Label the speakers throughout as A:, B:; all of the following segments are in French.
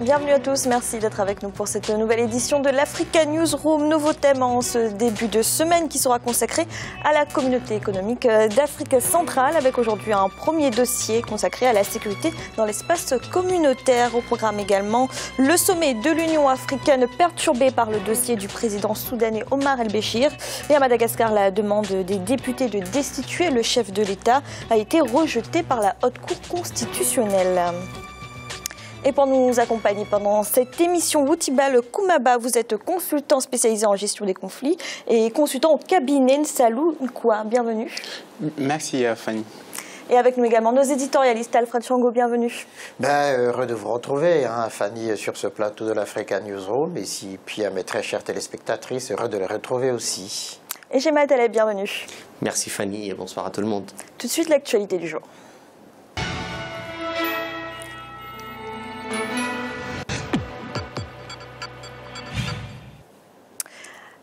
A: Bienvenue à tous, merci d'être avec nous pour cette nouvelle édition de l'Africa Newsroom. Nouveau thème en ce début de semaine qui sera consacré à la communauté économique d'Afrique centrale, avec aujourd'hui un premier dossier consacré à la sécurité dans l'espace communautaire. Au programme également le sommet de l'Union africaine perturbé par le dossier du président soudanais Omar el-Béchir. Et à Madagascar, la demande des députés de destituer le chef de l'État a été rejetée par la Haute Cour constitutionnelle. Et pour nous accompagner pendant cette émission, Woutibal Koumaba, vous êtes consultant spécialisé en gestion des conflits et consultant au cabinet Nsalou Nkwa. Bienvenue.
B: Merci Fanny.
A: Et avec nous également nos éditorialistes, Alfred Chango, bienvenue.
C: Heureux de vous retrouver, Fanny, sur ce plateau de l'Africa Newsroom. Et puis à mes très chères téléspectatrices, heureux de les retrouver aussi.
A: Et Gemma Taleb, bienvenue.
D: Merci Fanny et bonsoir à tout le monde.
A: Tout de suite, l'actualité du jour.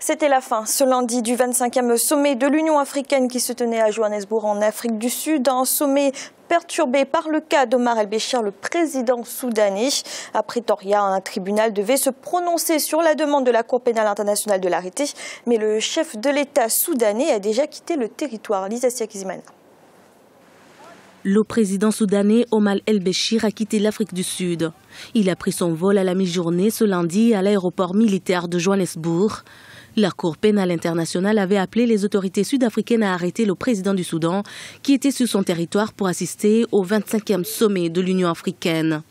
A: C'était la fin ce lundi du 25e sommet de l'Union africaine qui se tenait à Johannesburg en Afrique du Sud. Un sommet perturbé par le cas d'Omar el-Béchir, le président soudanais. À Pretoria, un tribunal devait se prononcer sur la demande de la Cour pénale internationale de l'arrêter. Mais le chef de l'État soudanais a déjà quitté le territoire. Lisa Siakizimana.
E: Le président soudanais Omar el-Béchir a quitté l'Afrique du Sud. Il a pris son vol à la mi-journée ce lundi à l'aéroport militaire de Johannesburg. La Cour pénale internationale avait appelé les autorités sud-africaines à arrêter le président du Soudan qui était sur son territoire pour assister au 25e sommet de l'Union africaine.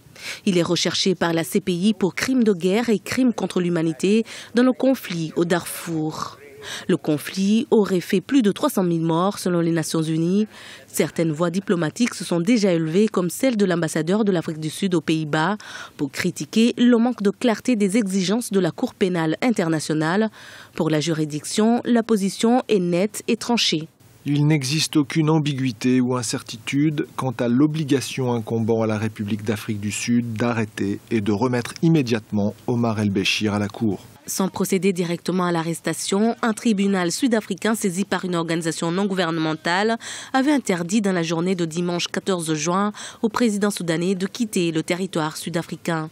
E: Il est recherché par la CPI pour crimes de guerre et crimes contre l'humanité dans le conflit au Darfour. Le conflit aurait fait plus de 300 000 morts selon les Nations Unies. Certaines voix diplomatiques se sont déjà élevées, comme celle de l'ambassadeur de l'Afrique du Sud aux Pays-Bas, pour critiquer le manque de clarté des exigences de la Cour pénale internationale. Pour la juridiction, la position est nette et tranchée.
F: Il n'existe aucune ambiguïté ou incertitude quant à l'obligation incombant à la République d'Afrique du Sud d'arrêter et de remettre immédiatement Omar el-Béchir à la Cour.
E: Sans procéder directement à l'arrestation, un tribunal sud-africain saisi par une organisation non gouvernementale avait interdit dans la journée de dimanche 14 juin au président soudanais de quitter le territoire sud-africain.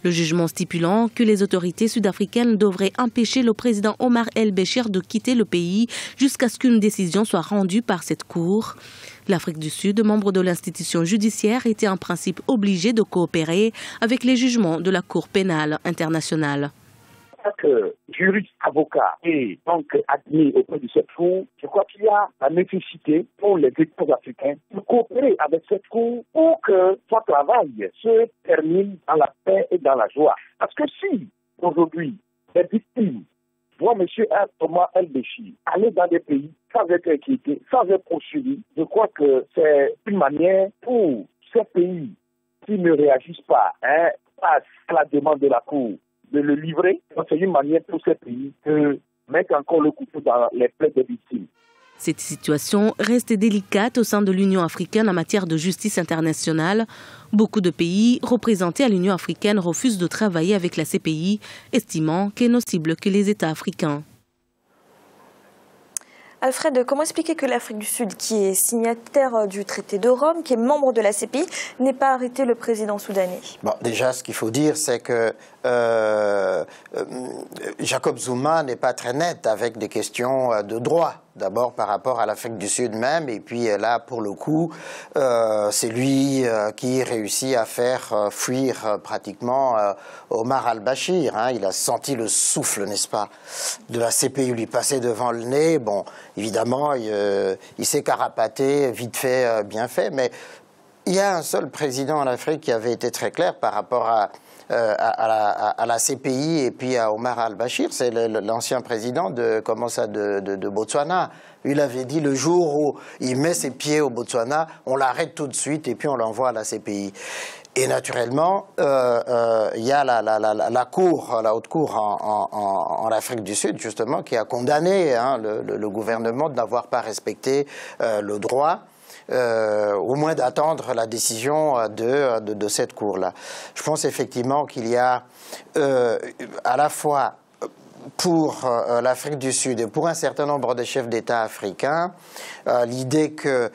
E: Le jugement stipulant que les autorités sud-africaines devraient empêcher le président Omar el-Béchir de quitter le pays jusqu'à ce qu'une décision soit rendue par cette cour. L'Afrique du Sud, membre de l'institution judiciaire, était en principe obligée de coopérer avec les jugements de la Cour pénale internationale.
G: Que juristes, avocats et donc admis auprès de cette cour, je crois qu'il y a la nécessité pour les États africains de coopérer avec cette cour pour que son travail se termine dans la paix et dans la joie. Parce que si aujourd'hui les victimes voient M. Omar el-Béchir aller dans des pays sans être inquiétés, sans être poursuivis, je crois que c'est une manière pour ces pays qui ne réagissent pas à la demande de la cour de le livrer. C'est une manière pour ces pays de mettre encore le couteau dans les plaies des victimes.
E: Cette situation reste délicate au sein de l'Union africaine en matière de justice internationale. Beaucoup de pays représentés à l'Union africaine refusent de travailler avec la CPI, estimant qu'elle ne cible que les États africains.
A: Alfred, comment expliquer que l'Afrique du Sud, qui est signataire du traité de Rome, qui est membre de la CPI, n'ait pas arrêté le président soudanais?
C: Déjà, ce qu'il faut dire, c'est que Jacob Zuma n'est pas très net avec des questions de droit. D'abord par rapport à l'Afrique du Sud même, et puis là, pour le coup, c'est lui qui réussit à faire fuir pratiquement Omar al-Béchir. Il a senti le souffle, n'est-ce pas, de la CPI lui passer devant le nez. Bon, évidemment, il s'est carapaté, vite fait, bien fait, mais il y a un seul président en Afrique qui avait été très clair par rapport à la CPI et puis à Omar al-Béchir, c'est l'ancien président de Botswana. Il avait dit le jour où il met ses pieds au Botswana, on l'arrête tout de suite et puis on l'envoie à la CPI. Et naturellement, il y a la haute cour en Afrique du Sud, justement, qui a condamné le gouvernement de n'avoir pas respecté le droit. Au moins d'attendre la décision de cette cour-là. Je pense effectivement qu'il y a à la fois pour l'Afrique du Sud et pour un certain nombre de chefs d'État africains, l'idée que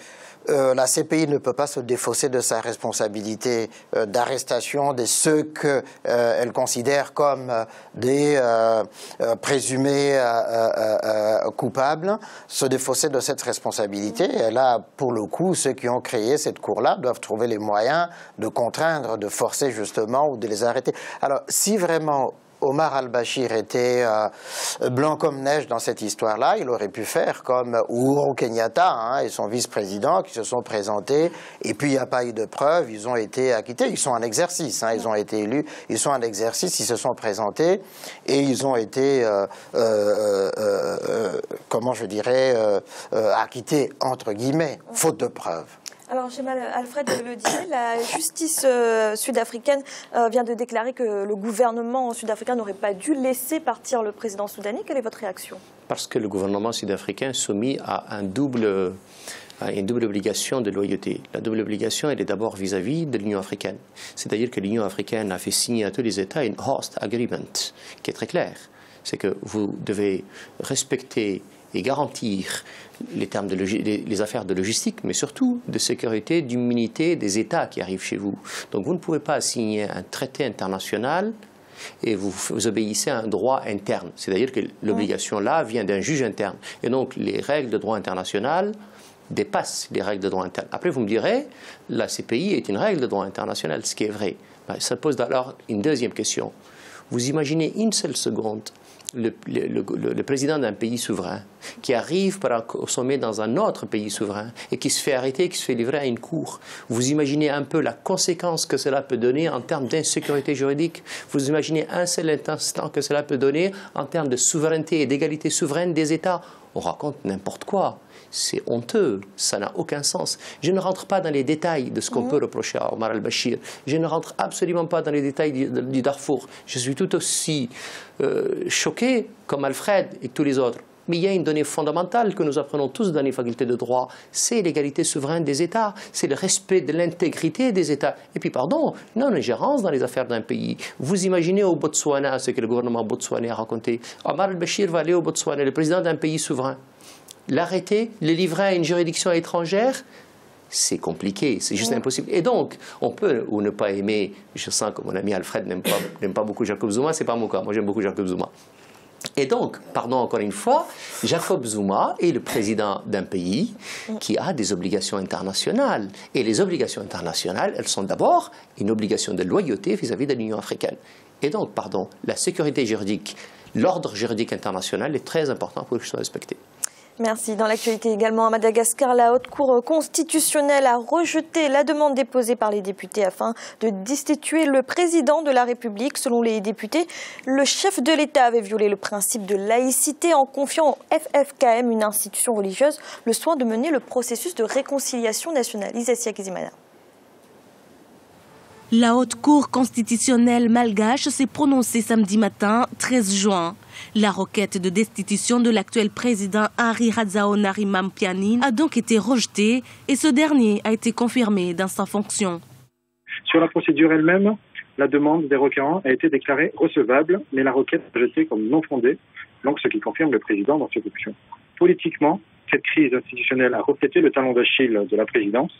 C: la CPI ne peut pas se défausser de sa responsabilité d'arrestation de ceux qu'elle considère comme des présumés coupables, se défausser de cette responsabilité. Et là, pour le coup, ceux qui ont créé cette cour-là doivent trouver les moyens de contraindre, de forcer justement ou de les arrêter. Alors, si vraiment Omar al-Bashir était blanc comme neige dans cette histoire-là, il aurait pu faire comme Uhuru Kenyatta et son vice-président qui se sont présentés et puis il n'y a pas eu de preuves, ils ont été acquittés, ils sont en exercice, ils ont été élus, ils sont en exercice, ils se sont présentés et ils ont été, comment je dirais, acquittés entre guillemets, faute de preuves.
A: Alors, Alfred le disait, la justice sud-africaine vient de déclarer que le gouvernement sud-africain n'aurait pas dû laisser partir le président soudanais. Quelle est votre réaction?
D: Parce que le gouvernement sud-africain est soumis à une double obligation de loyauté. La double obligation, elle est d'abord vis-à-vis de l'Union africaine. C'est-à-dire que l'Union africaine a fait signer à tous les États une host agreement qui est très clair. C'est que vous devez respecter et garantir les termes les affaires de logistique, mais surtout de sécurité, d'immunité des États qui arrivent chez vous. Donc vous ne pouvez pas signer un traité international et vous obéissez à un droit interne. C'est-à-dire que l'obligation là vient d'un juge interne. Et donc les règles de droit international dépassent les règles de droit interne. Après vous me direz, la CPI est une règle de droit international, ce qui est vrai. Ça pose alors une deuxième question. Vous imaginez une seule seconde le président d'un pays souverain qui arrive au sommet dans un autre pays souverain et qui se fait arrêter, qui se fait livrer à une cour. Vous imaginez un peu la conséquence que cela peut donner en termes d'insécurité juridique. Vous imaginez un seul instant que cela peut donner en termes de souveraineté et d'égalité souveraine des États. On raconte n'importe quoi. C'est honteux, ça n'a aucun sens. Je ne rentre pas dans les détails de ce qu'on peut reprocher à Omar al-Bashir. Je ne rentre absolument pas dans les détails du Darfour. Je suis tout aussi choqué comme Alfred et tous les autres. Mais il y a une donnée fondamentale que nous apprenons tous dans les facultés de droit, c'est l'égalité souveraine des États, c'est le respect de l'intégrité des États. Et puis, pardon, non-ingérence dans les affaires d'un pays. Vous imaginez au Botswana ce que le gouvernement botswanais a raconté. Omar al-Bashir va aller au Botswana, le président d'un pays souverain. L'arrêter, le livrer à une juridiction étrangère, c'est compliqué, c'est juste impossible. Et donc, on peut ou ne pas aimer, je sens que mon ami Alfred n'aime pas beaucoup Jacob Zuma, c'est pas mon cas, moi j'aime beaucoup Jacob Zuma. Et donc, pardon encore une fois, Jacob Zuma est le président d'un pays qui a des obligations internationales. Et les obligations internationales, elles sont d'abord une obligation de loyauté vis-à-vis de l'Union africaine. Et donc, pardon, la sécurité juridique, l'ordre juridique international est très important pour que je sois respecté.
A: Merci. Dans l'actualité également à Madagascar, la Haute Cour constitutionnelle a rejeté la demande déposée par les députés afin de destituer le président de la République. Selon les députés, le chef de l'État avait violé le principe de laïcité en confiant au FFKM, une institution religieuse, le soin de mener le processus de réconciliation nationale. Isacia Kizimana.
E: La Haute Cour constitutionnelle malgache s'est prononcée samedi matin, 13 juin. La requête de destitution de l'actuel président Henri Radzaonary-Mampianine a donc été rejetée et ce dernier a été confirmé dans sa fonction.
H: Sur la procédure elle-même, la demande des requérants a été déclarée recevable, mais la requête rejetée comme non fondée, donc ce qui confirme le président dans ses fonctions. Politiquement, cette crise institutionnelle a reflété le talon d'Achille de la présidence,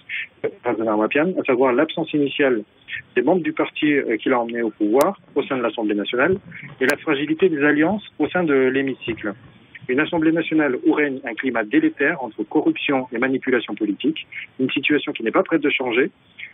H: Radzaonary-Mampianine, à savoir l'absence initiale des membres du parti qui l'a emmené au pouvoir au sein de l'Assemblée nationale et la fragilité des alliances au sein de l'hémicycle. Une Assemblée nationale où règne un climat délétère entre corruption et manipulation politique, une situation qui n'est pas prête de changer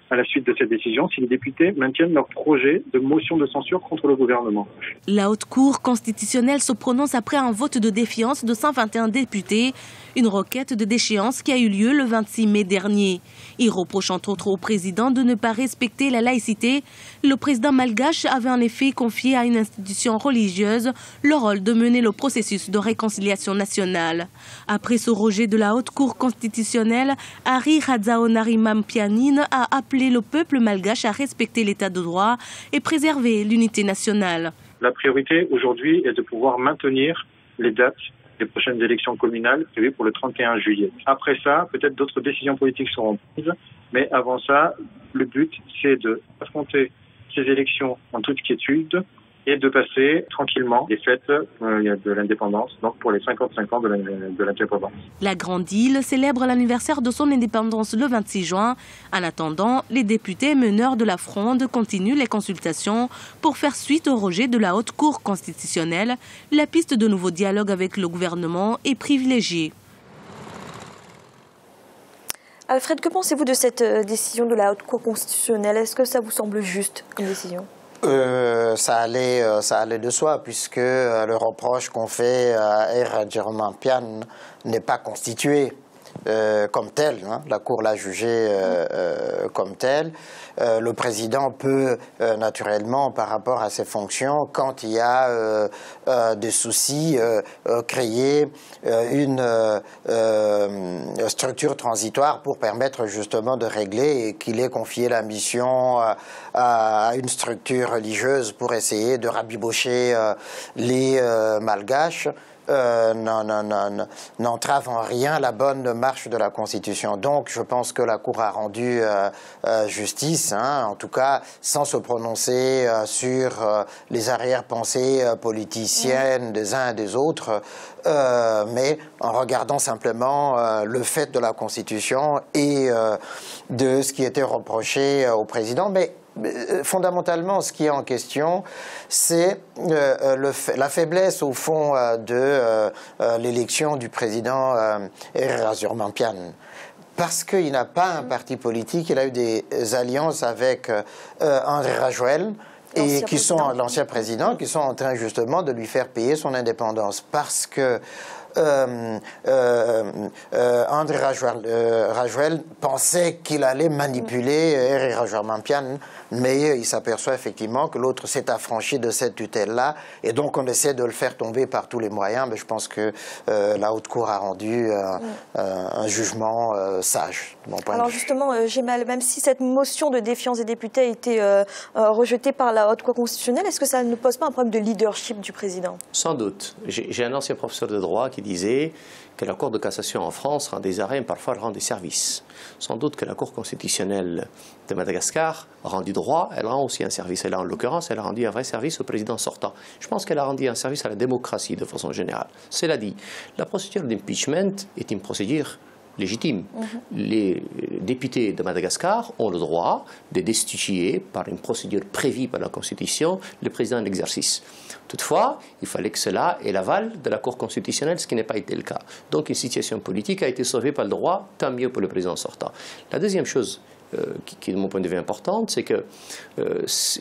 H: à la suite de cette décision si les députés maintiennent leur projet de motion de censure contre le gouvernement.
E: La Haute Cour constitutionnelle se prononce après un vote de défiance de 121 députés, une requête de déchéance qui a eu lieu le 26 mai dernier. Il reproche entre autres au président de ne pas respecter la laïcité. Le président malgache avait en effet confié à une institution religieuse le rôle de mener le processus de réconciliation nationale. Après ce rejet de la Haute Cour constitutionnelle, Henri Radzaonary-Mampianine a appelé le peuple malgache à respecter l'état de droit et préserver l'unité nationale.
H: La priorité aujourd'hui est de pouvoir maintenir les dates des prochaines élections communales prévues pour le 31 juillet. Après ça, peut-être d'autres décisions politiques seront prises, mais avant ça, le but c'est d'affronter ces élections en toute quiétude et de passer tranquillement les fêtes de l'indépendance, donc pour les 55 ans de l'indépendance.
E: La Grande Île célèbre l'anniversaire de son indépendance le 26 juin. En attendant, les députés meneurs de la Fronde continuent les consultations pour faire suite au rejet de la Haute Cour constitutionnelle. La piste de nouveau dialogue avec le gouvernement est privilégiée.
A: Alfred, que pensez-vous de cette décision de la Haute Cour constitutionnelle? Est-ce que ça vous semble juste comme décision?
C: Ça allait de soi, puisque le reproche qu'on fait à R. Rajaramnampian n'est pas constitué comme tel. Hein. La Cour l'a jugé comme tel. Le président peut naturellement, par rapport à ses fonctions, quand il y a des soucis, créer une structure transitoire pour permettre justement de régler, et qu'il ait confié la mission à une structure religieuse pour essayer de rabibocher les Malgaches. N'entrave en rien la bonne marche de la Constitution. Donc, je pense que la Cour a rendu justice, hein, en tout cas, sans se prononcer sur les arrière-pensées politiciennes des uns et des autres, mais en regardant simplement le fait de la Constitution et de ce qui était reproché au président. Mais fondamentalement, ce qui est en question, c'est la faiblesse, au fond, de l'élection du président R. Rajaramnampian. Parce qu'il n'a pas un parti politique, il a eu des alliances avec André Rajoelina, et qui sont l'ancien président, qui sont en train justement de lui faire payer son indépendance. Parce que André Rajoelina pensait qu'il allait manipuler R. Rajaramnampian, mais il s'aperçoit effectivement que l'autre s'est affranchi de cette tutelle-là, et donc on essaie de le faire tomber par tous les moyens. Mais je pense que la Haute Cour a rendu un jugement sage, de mon point de vue.
A: Alors justement, Gemal, même si cette motion de défiance des députés a été rejetée par la Haute Cour constitutionnelle, est-ce que ça ne pose pas un problème de leadership du président?
D: Sans doute. J'ai un ancien professeur de droit qui disait que la Cour de cassation en France rend des arrêts, parfois elle rend des services. Sans doute que la Cour constitutionnelle de Madagascar rend du droit, elle rend aussi un service. Et là, en l'occurrence, elle a rendu un vrai service au président sortant. Je pense qu'elle a rendu un service à la démocratie de façon générale. Cela dit, la procédure d'impeachment est une procédure légitime. Les députés de Madagascar ont le droit de destituer, par une procédure prévue par la Constitution, le président d'exercice. Toutefois, il fallait que cela ait l'aval de la Cour constitutionnelle, ce qui n'a pas été le cas. Donc une situation politique a été sauvée par le droit, tant mieux pour le président sortant. La deuxième chose qui est de mon point de vue importante, c'est que,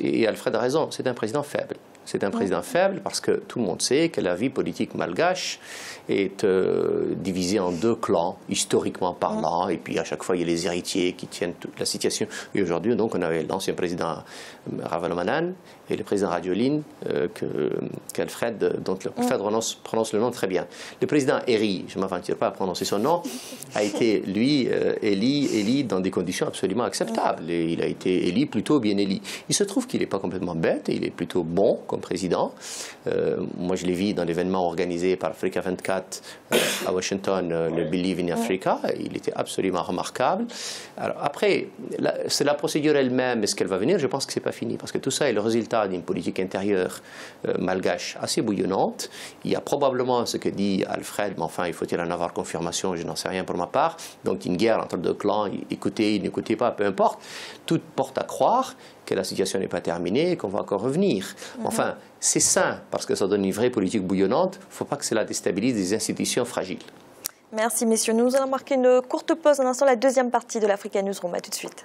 D: et Alfred a raison, c'est un président faible. C'est un président faible parce que tout le monde sait que la vie politique malgache est divisée en deux clans, historiquement parlant, et puis à chaque fois il y a les héritiers qui tiennent toute la situation. Et aujourd'hui, donc, on avait l'ancien président Ravalomanana et le président Rajoelina, dont Alfred prononce le nom très bien. Le président Eri, je ne m'aventure pas à prononcer son nom, a été, lui, élu dans des conditions absolument acceptables. Et il a été élu, plutôt bien élu. Il se trouve qu'il n'est pas complètement bête, et il est plutôt bon comme président. Moi, je l'ai vu dans l'événement organisé par Africa 24 à Washington, le Believe in Africa. Il était absolument remarquable. Alors, après, c'est la procédure elle-même. Est-ce qu'elle va venir? Je pense que ce n'est pas fini, parce que tout ça est le résultat d'une politique intérieure malgache assez bouillonnante. Il y a probablement ce que dit Alfred, mais enfin, il faut-il en avoir confirmation? Je n'en sais rien pour ma part. Donc, une guerre entre deux clans, écoutez, n'écoutez pas, peu importe. Tout porte à croire que la situation n'est pas terminée et qu'on va encore revenir. Enfin, c'est sain, parce que ça donne une vraie politique bouillonnante. Il ne faut pas que cela déstabilise des institutions fragiles.
A: Merci, messieurs. Nous allons marquer une courte pause. Un instant, la deuxième partie de l'Africa Newsroom. À tout de suite.